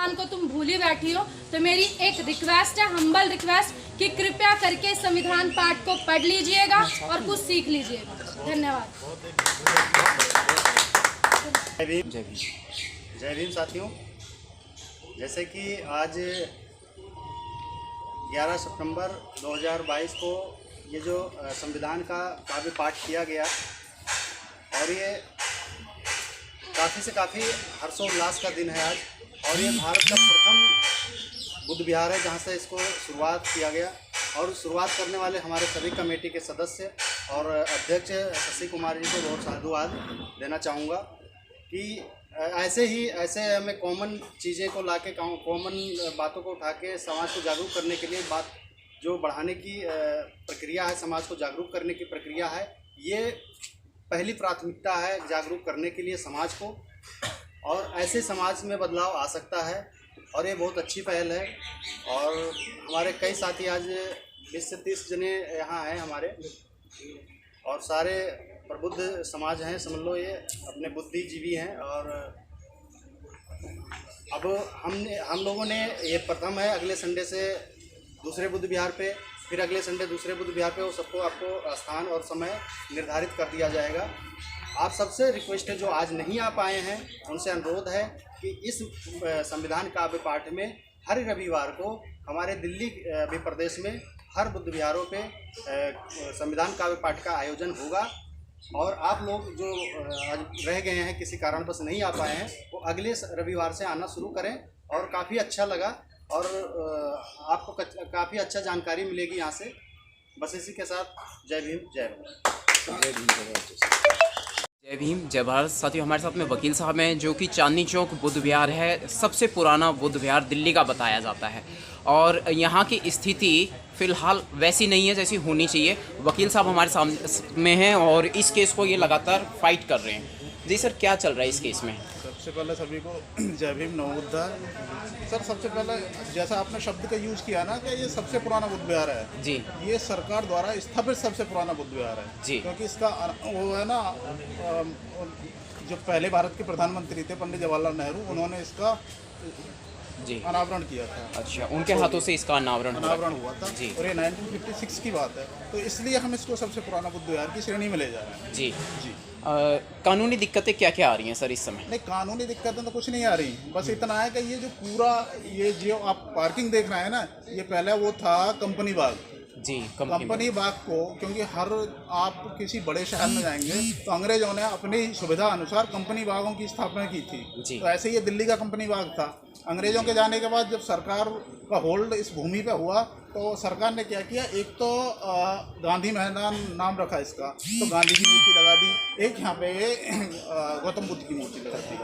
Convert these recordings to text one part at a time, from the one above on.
संविधान को तुम भूल ही बैठी हो। तो मेरी एक रिक्वेस्ट है, हम्बल रिक्वेस्ट, कि कृपया करके संविधान पाठ को पढ़ लीजिएगा और कुछ सीख लीजिएगा। धन्यवाद। जय भीम। जय भीम साथियों। जैसे कि आज 11 सितंबर 2022 को ये जो संविधान का काव्य पाठ किया गया और ये काफ़ी हर्षोल्लास का दिन है आज। और ये भारत का प्रथम बुद्ध विहार है जहाँ से इसको शुरुआत किया गया। और शुरुआत करने वाले हमारे सभी कमेटी के सदस्य और अध्यक्ष शशि कुमार जी को बहुत साधुवाद देना चाहूँगा कि ऐसे हमें कॉमन चीज़ें को लाके कॉमन बातों को उठा के समाज को जागरूक करने के लिए बात जो बढ़ाने की प्रक्रिया है, समाज को जागरूक करने की प्रक्रिया है, ये पहली प्राथमिकता है जागरूक करने के लिए समाज को। और ऐसे समाज में बदलाव आ सकता है और ये बहुत अच्छी पहल है। और हमारे कई साथी आज 20 से 30 जने यहाँ हैं हमारे, और सारे प्रबुद्ध समाज हैं, समझ लो ये अपने बुद्धिजीवी हैं। और अब हम लोगों ने ये प्रथम है, अगले संडे से दूसरे बुद्ध विहार पे, फिर अगले संडे दूसरे बुद्ध विहार पे, वो सबको आपको स्थान और समय निर्धारित कर दिया जाएगा। आप सबसे रिक्वेस्ट है जो आज नहीं आ पाए हैं उनसे अनुरोध है कि इस संविधान काव्य पाठ में हर रविवार को हमारे दिल्ली भी प्रदेश में हर बुद्ध विहारों पे संविधान काव्य पाठ का आयोजन होगा। और आप लोग जो आज रह गए हैं किसी कारणवश नहीं आ पाए हैं, वो अगले रविवार से आना शुरू करें। और काफ़ी अच्छा लगा और आपको काफ़ी अच्छा जानकारी मिलेगी यहाँ से। बस इसी के साथ जय भीम जय भारत। जय भीम जय भारत। साथियों, हमारे साथ में वकील साहब हैं जो कि चांदनी चौक बुद्ध विहार है, सबसे पुराना बुद्ध विहार दिल्ली का बताया जाता है। और यहाँ की स्थिति फ़िलहाल वैसी नहीं है जैसी होनी चाहिए। वकील साहब हमारे सामने में हैं और इस केस को ये लगातार फाइट कर रहे हैं। जी सर, क्या चल रहा है इस केस में? सबसे पहले सभी को जय भीम नमोबुद्धा। सर, सबसे पहले जैसा आपने शब्द का यूज़ किया ना कि ये सबसे पुराना बुद्ध विहार है जी, ये सरकार द्वारा स्थापित सबसे पुराना बुद्ध विहार है जी। क्योंकि इसका वो है ना, जो पहले भारत के प्रधानमंत्री थे पंडित जवाहरलाल नेहरू, उन्होंने इसका जी अनावरण किया था। अच्छा, उनके हाथों से इसका अनावरण हुआ था जी। और ये 1956 की बात है, तो इसलिए हम इसको सबसे पुराना बुद्ध विहार की श्रेणी में ले जा रहे हैं। जी जी। कानूनी दिक्कतें क्या क्या आ रही हैं सर इस समय? नहीं, कानूनी दिक्कतें तो कुछ नहीं आ रही, बस इतना है कि ये जो पूरा ये जो आप पार्किंग देख रहे हैं ना, ये पहले वो था कंपनी बाग जी। कंपनी बाग को, क्योंकि हर आप किसी बड़े शहर में जाएंगे तो अंग्रेजों ने अपनी सुविधा अनुसार कंपनी बागों की स्थापना की थी जी। तो ऐसे ही दिल्ली का कंपनी बाग था। अंग्रेजों के जाने के बाद जब सरकार का होल्ड इस भूमि पे हुआ तो सरकार ने क्या किया, एक तो गांधी मैदान नाम रखा इसका, तो गांधी की मूर्ति लगा दी, एक यहाँ पे गौतम बुद्ध की मूर्ति लगा दी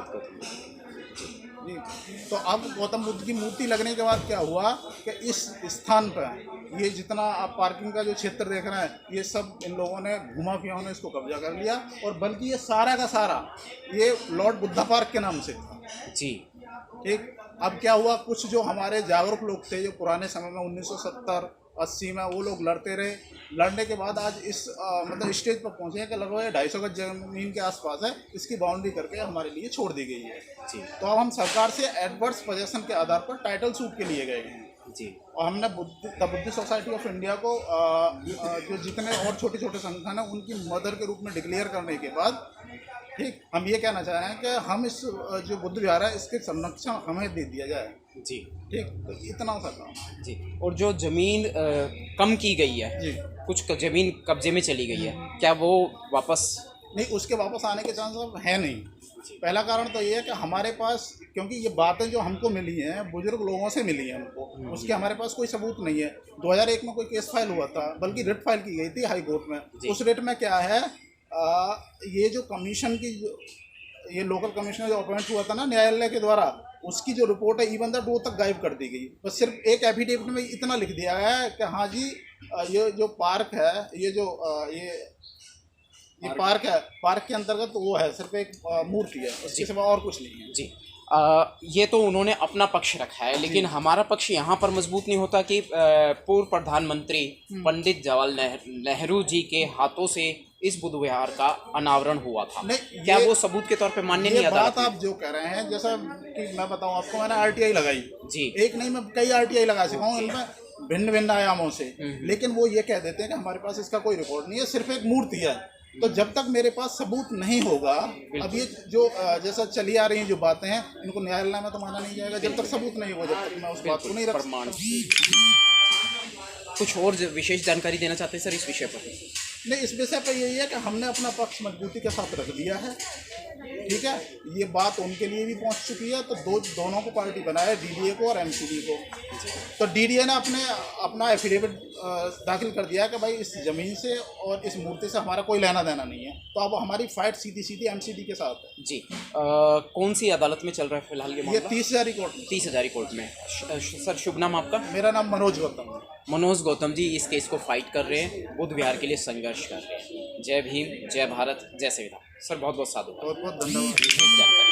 जी। तो अब गौतम बुद्ध की मूर्ति लगने के बाद क्या हुआ कि इस स्थान पर ये जितना आप पार्किंग का जो क्षेत्र देख रहे हैं, ये सब इन लोगों ने घुमा फिराओं ने इसको कब्जा कर लिया। और बल्कि ये सारा का सारा ये लॉर्ड बुद्धा पार्क के नाम से था जी। ठीक। अब क्या हुआ, कुछ जो हमारे जागरूक लोग थे जो पुराने समय में 1970-80 में वो लोग लड़ते रहे, लड़ने के बाद आज इस मतलब स्टेज पर पहुंचे हैं कि लगभग 250 गज जमीन के आसपास है, इसकी बाउंड्री करके हमारे लिए छोड़ दी गई है जी। तो अब हम सरकार से एडवर्स पोजेशन के आधार पर टाइटल सूट के लिए गए हैं जी। और हमने the Buddha society of India को जो जितने और छोटे छोटे संगठन हैं उनकी मदर के रूप में डिक्लेयर करने के बाद ठीक, हम ये कहना चाह रहे हैं कि हम इस जो बुद्ध विहार है इसके संरक्षण हमें दे दिया जाए जी। ठीक, तो इतना सा काम जी। और जो ज़मीन कम की गई है जी, कुछ ज़मीन कब्जे में चली गई है, क्या वो वापस? नहीं, उसके वापस आने के चांस अब है नहीं। पहला कारण तो ये है कि हमारे पास, क्योंकि ये बातें जो हमको मिली हैं बुजुर्ग लोगों से मिली हैं हमको, उसके हमारे पास कोई सबूत नहीं है। 2001 में कोई केस फाइल हुआ था, बल्कि रिट फाइल की गई थी हाई कोर्ट में। उस रिट में क्या है, ये जो कमीशन की ये लोकल कमिश्नर जो अपॉइंट हुआ था ना न्यायालय के द्वारा, उसकी जो रिपोर्ट है इवन दैट वो तक गायब कर दी गई। बस सिर्फ एक एफिडेविट में इतना लिख दिया गया है कि हाँ जी ये जो पार्क है, ये जो ये पार्क है, पार्क के अंतर्गत वो है, सिर्फ एक मूर्ति है, उसके सिवा और कुछ नहीं है जी। ये तो उन्होंने अपना पक्ष रखा है, लेकिन हमारा पक्ष यहाँ पर मजबूत नहीं होता कि पूर्व प्रधानमंत्री पंडित जवाहरलाल नेहरू जी के हाथों से इस बुद्ध विहार का अनावरण हुआ था, नहीं, क्या ये- वो सबूत के तौर पे मान्य नहीं ये अदालत बात में? आप जो कह रहे हैं, जैसा कि मैं बताऊं आपको, मैंने आरटीआई लगाई जी। एक नहीं, मैं कई आरटीआई लगा चुका हूं इनमें भिन्न भिन्न आयामों से, लेकिन वो ये कह देते हैं कि हमारे पास इसका कोई रिकॉर्ड नहीं है, सिर्फ एक मूर्ति है। तो जब तक मेरे पास सबूत नहीं होगा, अब ये जो जैसा चली आ रही हैं जो बातें हैं, इनको न्यायालय में तो माना नहीं जाएगा जब तक सबूत नहीं होगा, जब तक मैं उस बात को नहीं रख प्रमाण। कुछ और विशेष जानकारी देना चाहते हैं सर इस विषय पर? नहीं, इस विषय पर यही है कि हमने अपना पक्ष मजबूती के साथ रख दिया है, ठीक है। ये बात उनके लिए भी पहुंच चुकी है, तो दोनों को पार्टी बनाया, डीडीए को और एमसीडी को। तो डीडीए ने अपना एफिडेविट दाखिल कर दिया कि भाई इस ज़मीन से और इस मूर्ति से हमारा कोई लेना देना नहीं है। तो अब हमारी फाइट सीधी सीधी एमसीडी के साथ है। जी। कौन सी अदालत में चल रहा है फिलहाल ये ये मामला? 30,000 कोर्ट में। 30,000 कोर्ट में। सर शुभ नाम आपका? मेरा नाम मनोज गौतम है। मनोज गौतम जी इस केस को फाइट कर रहे हैं, बुद्ध विहार के लिए संघर्ष कर रहे हैं। जय भीम, जय भारत, जय संविधान। सर बहुत बहुत साधुवाद। बहुत बहुत धन्यवाद। जानकारी